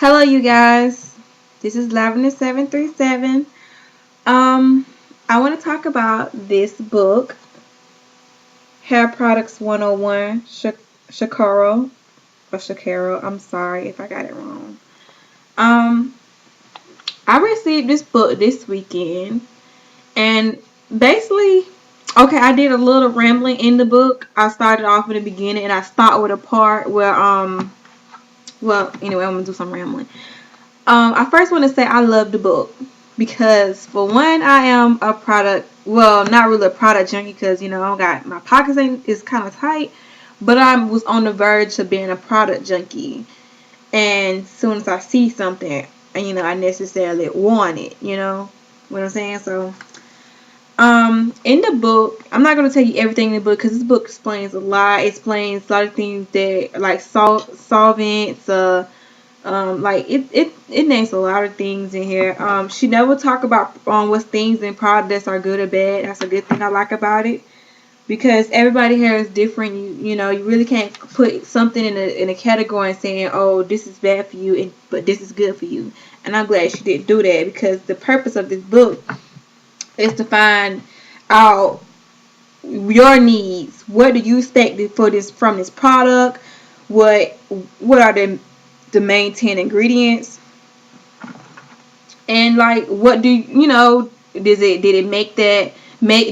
Hello, you guys. This is Lavender737. I want to talk about this book, Hair Products 101, Chicoro or Chicoro. I'm sorry if I got it wrong. Um, I received this book this weekend, and basically, okay, I did a little rambling in the book. I started off in the beginning, and I stopped with a part where well, anyway, I'm gonna do some rambling. I first want to say I love the book because, for one, I am a product, well, not really a product junkie because, I got my pockets is kind of tight, but I was on the verge of being a product junkie. And as soon as I see something, I necessarily want it, you know what I'm saying? So, in the book, I'm not going to tell you everything in the book because this book explains a lot. It explains a lot of things that, like, solvents, like it names a lot of things in here. She never talk about what things in products are good or bad. That's a good thing I like about it because everybody here is different. You really can't put something in a category and saying, oh, this is bad for you, but this is good for you. And I'm glad she didn't do that because the purpose of this book is to find out your needs. What do you expect from this product? What are the main 10 ingredients? And, like, what did it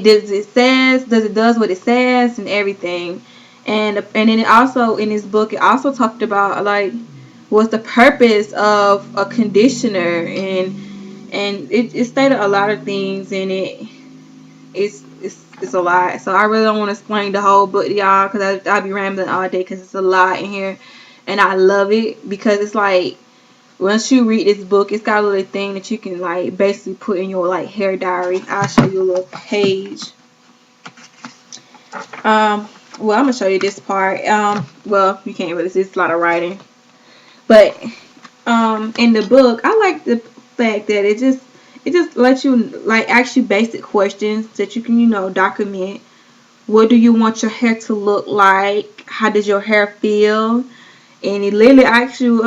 does it does what it says and everything. And then it also, in this book, it also talked about, like, what's the purpose of a conditioner, and it stated a lot of things in it. It's a lot, so I really don't want to explain the whole book to y'all because I'll be rambling all day because it's a lot in here, and I love it because it's like, once you read this book, it's got a little thing that you can, like, basically put in your, like, hair diary. I'll show you a little page. Well, I'm gonna show you this part. Well, you can't really see, it's a lot of writing, but in the book, I like the fact that it just lets you, like, ask you basic questions that you can document. What do you want your hair to look like? How does your hair feel? And it literally asks you,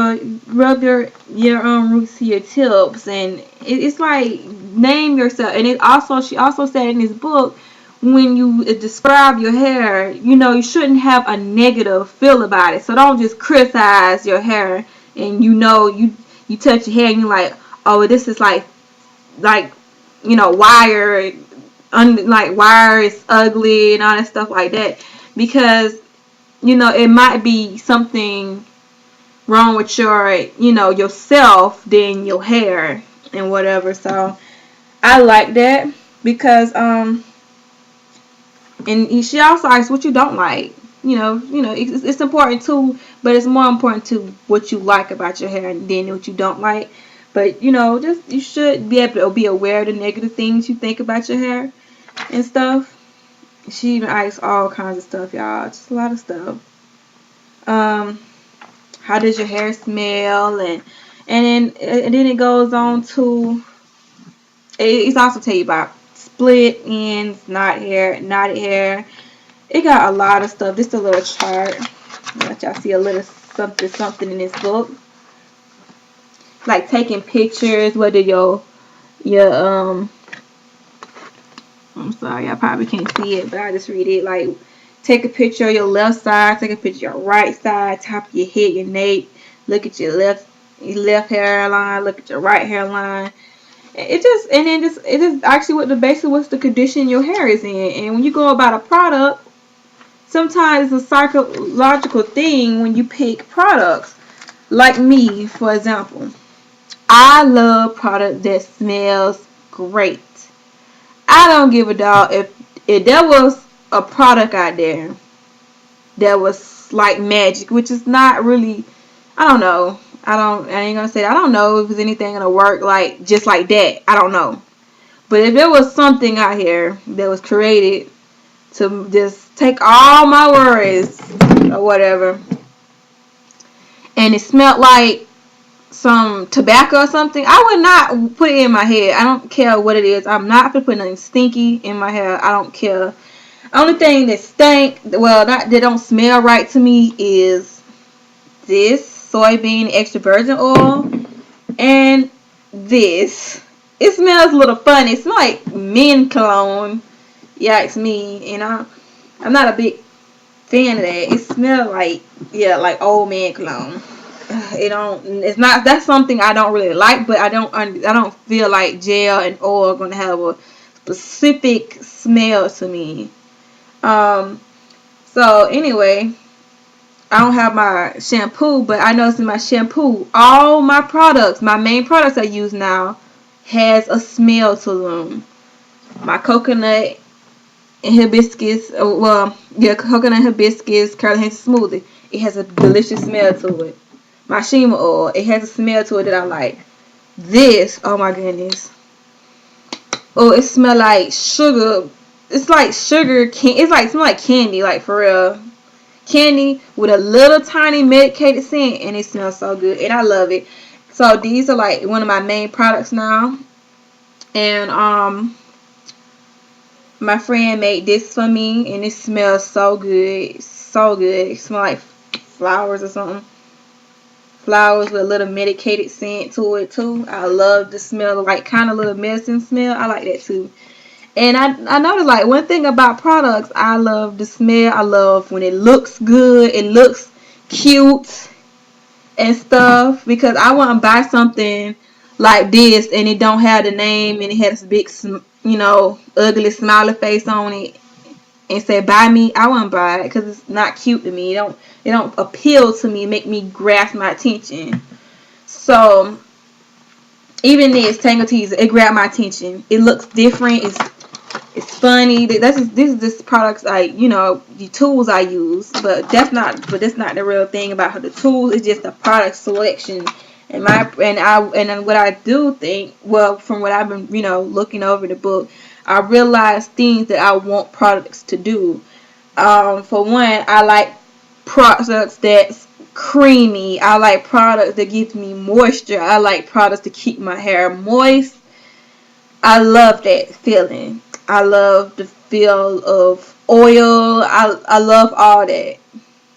rub your roots to your tips, and it's like, name yourself. And she also said in this book, when you describe your hair, you shouldn't have a negative feel about it. So don't just criticize your hair, and you touch your hair and you're like, oh, this is like wire, like wire is ugly and all that stuff like that, because it might be something wrong with yourself than your hair and whatever. So I like that because and she also asks what you don't like. It's important too, but it's more important to what you like about your hair than what you don't like. But just, you should be able to be aware of the negative things you think about your hair and stuff. She even asks all kinds of stuff, y'all. Just a lot of stuff. How does your hair smell? And then it goes on to, it's also tell you about split ends, knotted hair. It got a lot of stuff. Just a little chart. Let y'all see a little something in this book. Like taking pictures, whether your I'm sorry, I probably can't see it, but I just read it. Like, take a picture of your left side, take a picture of your right side, top of your head, your nape. Look at your left hairline, look at your right hairline. It just actually what's the condition your hair is in. And when you go about a product, sometimes it's a psychological thing when you pick products. Like me, for example, I love product that smells great. I don't give a dog if there was a product out there that was like magic, which is not really, I don't know. I ain't gonna say, I don't know if there's anything gonna work like just like that. I don't know. But if there was something out here that was created to just take all my worries or whatever, and it smelled like some tobacco or something, I would not put it in my head. I don't care what it is. I'm not gonna put nothing stinky in my hair. I don't care. Only thing that that don't smell right to me is this soybean extra virgin oil. And this, it smells a little funny. It smells like men cologne. Yikes me. And I'm not a big fan of that. It smells like, yeah, like old man cologne. It don't. It's not. That's something I don't really like. But I don't feel like gel and oil are gonna have a specific smell to me. Um. So anyway, I don't have my shampoo, but I noticed in my shampoo, all my products, my main products I use now, has a smell to them. My coconut and hibiscus, well, yeah, coconut hibiscus, curly Hanson smoothie. It has a delicious smell to it. My Shima oil, it has a smell to it that I like. This, oh my goodness. Oh, it smells like sugar. It's like sugar can. It's like smell like candy, like for real. Candy with a little tiny medicated scent, and it smells so good, and I love it. So these are like one of my main products now, and my friend made this for me, and it smells so good, so good. It smells like flowers or something. Flowers with a little medicated scent to it too. I love the smell, like kind of little medicine smell. I like that too. And I noticed like one thing about products, I love the smell. I love when it looks good, it looks cute and stuff. Because I want to buy something like this and it don't have the name and it has this big, ugly smiley face on it and say buy me. I won't buy it because it's not cute to me. It don't appeal to me, make me grasp my attention. So even this Tangle Teaser, it grabbed my attention. It looks different. It's funny. This is this products the tools I use, but that's not the real thing about the tools. It's just the product selection. And what I do think, well, from what I've been looking over the book, I realized things that I want products to do. For one, I like products that's creamy. I like products that give me moisture. I like products to keep my hair moist. I love that feeling. I love the feel of oil. I love all that.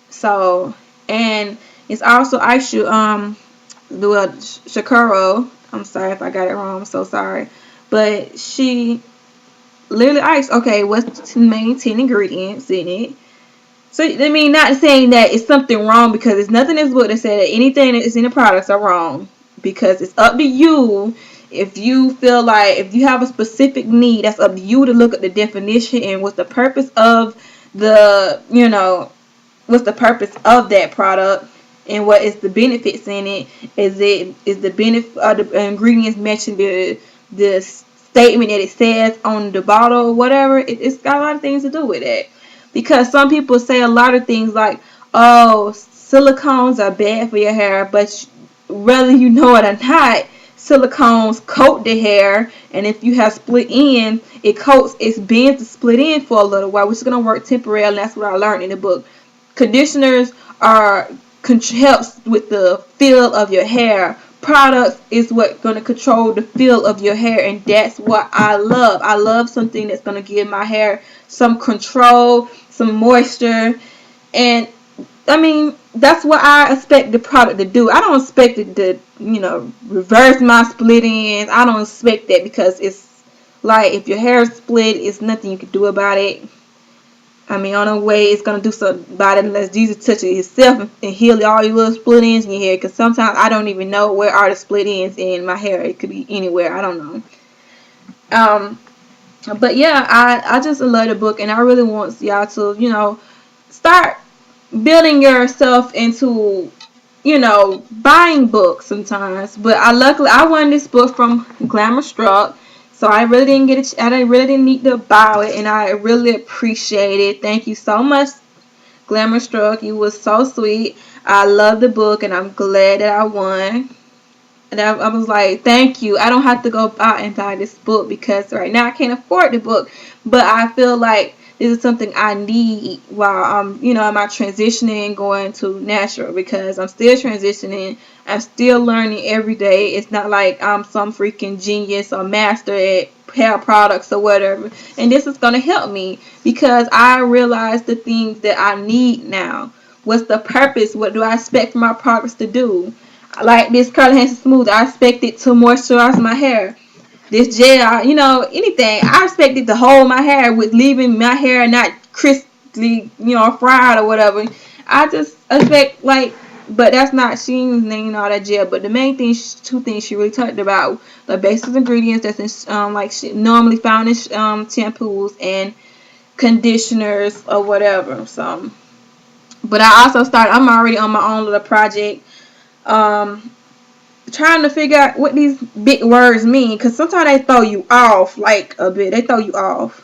So, and it's also I should do a Chicoro. I'm sorry if I got it wrong. I'm so sorry. But she literally asked, okay, what's the main 10 ingredients in it? So, I mean, not saying that it's something wrong because there's nothing in this book that said that anything that is in the products are wrong. Because it's up to you. If you feel like, if you have a specific need, that's up to you to look at the definition and what's the purpose of what's the purpose of that product and what is the benefits in it. Is the benefit of the ingredients mentioned the statement that it says on the bottle or whatever? It's got a lot of things to do with it. Because some people say a lot of things like, oh, silicones are bad for your hair, but whether you know it or not, silicones coat the hair, and if you have split end, it bends to split end for a little while, which is going to work temporarily. That's what I learned in the book. Conditioners helps with the feel of your hair. Products is what's going to control the feel of your hair, and that's what I love. I love something that's going to give my hair some control, some moisture, and I mean, that's what I expect the product to do. I don't expect it to, reverse my split ends. I don't expect that because it's like if your hair is split, it's nothing you can do about it. I mean, on a way, it's going to do something about it unless Jesus touches it himself and heal all your little split ends in your hair. Because sometimes I don't even know where are the split ends in my hair. It could be anywhere. I don't know. But yeah, I just love the book, and I really want y'all to, start building yourself into, buying books sometimes. But I won this book from Glamourstruckk, so I really didn't need to buy it, and I really appreciate it. Thank you so much, Glamourstruckk. You was so sweet. I love the book, and I'm glad that I won. And I was like, thank you. I don't have to go out and buy this book because right now I can't afford the book. But I feel like this is something I need while I'm, am I transitioning going to natural, because I'm still transitioning. I'm still learning every day. It's not like I'm some freaking genius or master at hair products or whatever. And this is going to help me because I realize the things that I need now. What's the purpose? What do I expect for my products to do? Like this Curly Hansen Smooth, I expect it to moisturize my hair. This gel, anything. I expect it to hold my hair with leaving my hair not crisply, fried or whatever. I just expect but that's not, she ain't using all that gel. But the main thing, two things she really talked about: the basic ingredients that's in, she normally found in shampoos and conditioners or whatever. So, but I also started. I'm already on my own little project. Trying to figure out what these big words mean, because sometimes they throw you off like a bit. They throw you off.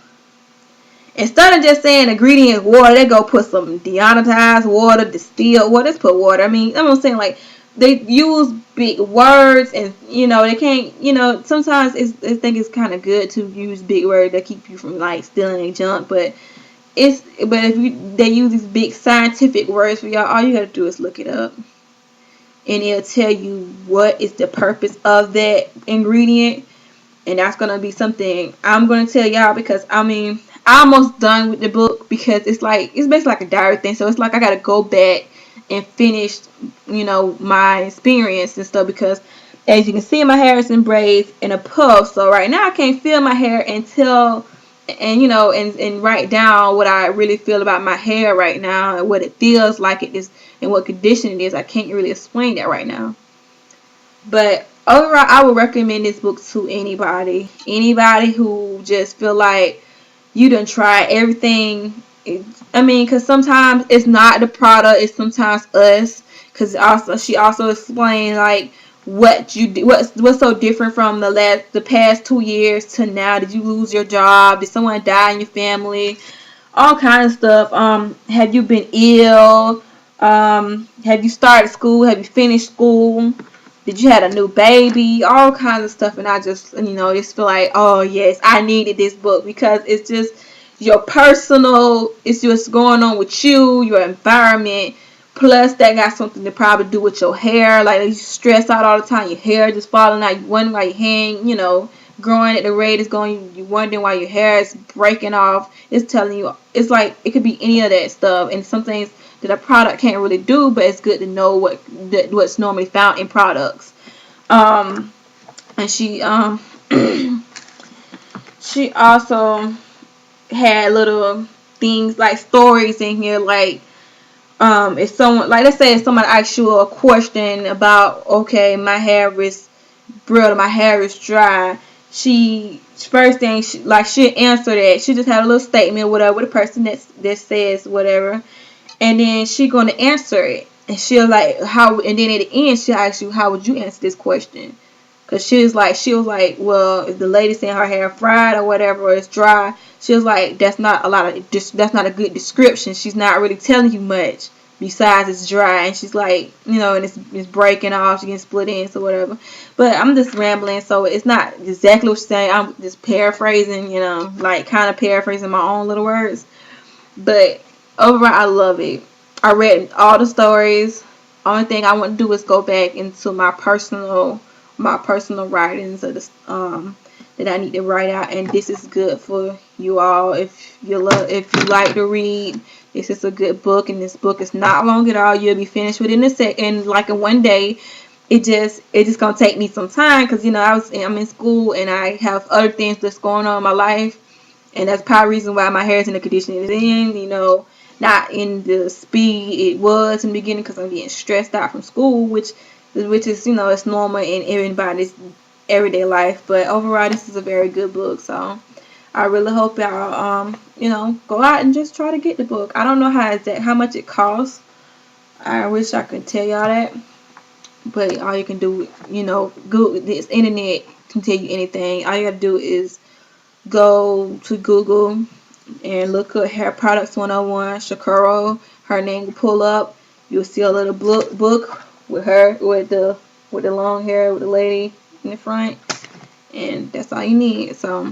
Instead of just saying ingredient water, they go put some deionized water, distilled water. Let's put water. I mean, I'm saying, like, they use big words, and they can't. Sometimes I think it's kind of good to use big words that keep you from like stealing junk, but if they use these big scientific words for y'all, all you gotta do is look it up, and it'll tell you what is the purpose of that ingredient. And that's going to be something I'm going to tell y'all, because I'm almost done with the book, because it's basically like a diary thing. So it's like I got to go back and finish, my experience and stuff, because as you can see, my hair is in braids and a puff. So right now I can't feel my hair until, and write down what I really feel about my hair right now and what it feels like it is and what condition it is. I can't really explain that right now. But overall, I would recommend this book to anybody. Anybody who just feel like you done tried everything. Because sometimes it's not the product, it's sometimes us. Because she also explained like what you do, what's so different from the past 2 years to now. Did you lose your job? Did someone die in your family? All kinds of stuff. Have you been ill? Have you started school? Have you finished school? Did you had a new baby? All kinds of stuff. And I just, just feel like, oh yes, I needed this book, because it's just your personal, it's just going on with you, your environment. Plus, that got something to probably do with your hair. Like, you stress out all the time, your hair just falling out. You wondering why your hair, growing at the rate it's going. You wondering why your hair is breaking off. It's telling you, it's like it could be any of that stuff. And some things that a product can't really do, but it's good to know what's normally found in products. And she she also had little things like stories in here, like if someone, like, let's say if someone asks you a question about, okay, my hair is brittle, my hair is dry, she first thing she'll answer that. She just had a little statement, whatever, with a person that says whatever, and then she gonna answer it, and she'll like how, and then at the end she'll ask you, how would you answer this question? Cause she was like, well, if the lady saying her hair fried or whatever, or it's dry, she was like, that's not a good description. She's not really telling you much besides it's dry, and she's like, and it's breaking off, she getting split ends or whatever. But I'm just rambling, so it's not exactly what she's saying. I'm just paraphrasing, like kind of paraphrasing my own little words. But overall, I love it. I read all the stories. Only thing I want to do is go back into my personal writings of that I need to write out, and this is good for you all. If you like to read, this is a good book, and this book is not long at all. You'll be finished within in one day. It's just gonna take me some time, because I'm in school and I have other things that's going on in my life, and that's probably the reason why my hair is in the condition it is in. Not in the speed it was in the beginning, because I'm getting stressed out from school, which is it's normal in everybody's everyday life. But overall, this is a very good book, so I really hope y'all go out and just try to get the book. I don't know how much it costs. I wish I could tell y'all that, but all you can do, Google, this internet can tell you anything. All you gotta do is go to Google and look up Hair Products 101 Chicoro. Her name will pull up. You'll see a little book with her, with the long hair, with the lady in the front, and that's all you need. So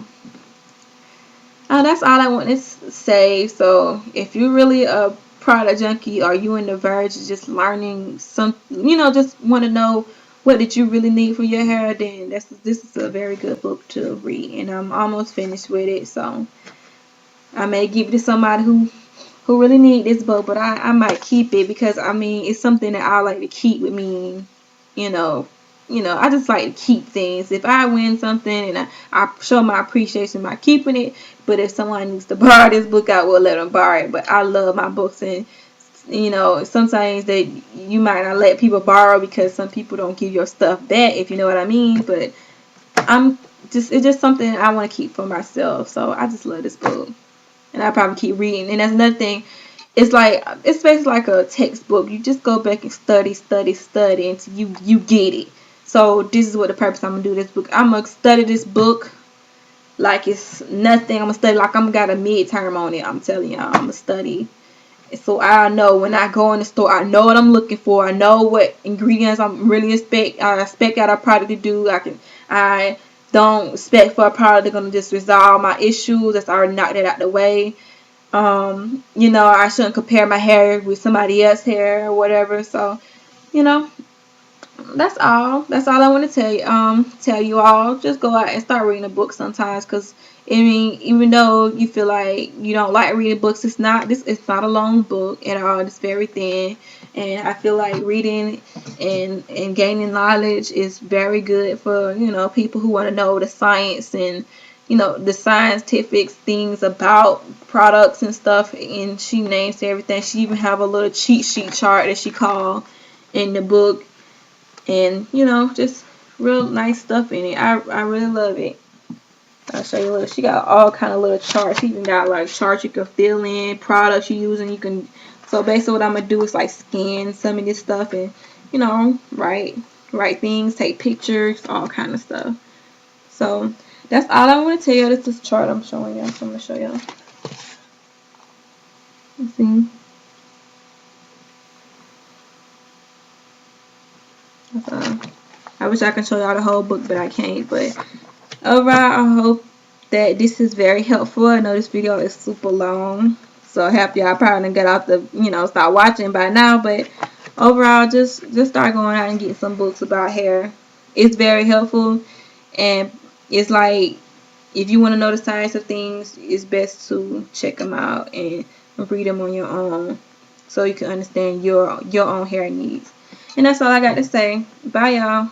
that's all I want to say. So if you're really a product junkie, or you in the verge of just learning some, just want to know what did you really need for your hair, then this is a very good book to read, and I'm almost finished with it. So I may give it to somebody who really need this book, but I might keep it, because it's something that I like to keep with me, I just like to keep things. If I win something, and I show my appreciation by keeping it. But if someone needs to borrow this book, I will let them borrow it. But I love my books, and sometimes that you might not let people borrow because some people don't give your stuff back, if you know what I mean. But it's just something I want to keep for myself. So I just love this book, and I probably keep reading. And that's another thing. It's basically like a textbook. You just go back and study until you get it. So this is what the purpose I'm gonna do this book. I'm gonna study this book like it's nothing. I'm gonna study like I'm got a midterm on it. I'm telling y'all, I'm gonna study. So I know when I go in the store, I know what I'm looking for. I know what ingredients I'm really expect out of product to do. I don't expect for a product that's gonna just resolve my issues. That's already knocked that out the way. I shouldn't compare my hair with somebody else's hair or whatever. So, you know, that's all. That's all I want to tell you all. Just go out and start reading a book sometimes, because I mean, even though you feel like you don't like reading books, it's not a long book at all. It's very thin, and I feel like reading and gaining knowledge is very good for people who want to know the science and the scientific things about products and stuff. And she names everything. She even have a little cheat sheet chart that she called in the book. And just real nice stuff in it. I really love it. I'll show you a little. She got all kind of little charts. She even got like charts you can fill in, products you use, and you can. So basically, what I'm gonna do is like scan some of this stuff and write things, take pictures, all kind of stuff. So that's all I want to tell you. This is chart I'm showing y'all. So I'm gonna show y'all. Let's see. I wish I could show y'all the whole book, but I can't. But overall, I hope that this is very helpful. I know this video is super long, so I hope y'all probably done get out start watching by now. But overall, just start going out and getting some books about hair. It's very helpful, and it's like if you want to know the science of things, it's best to check them out and read them on your own, so you can understand your own hair needs. And that's all I got to say. Bye, y'all.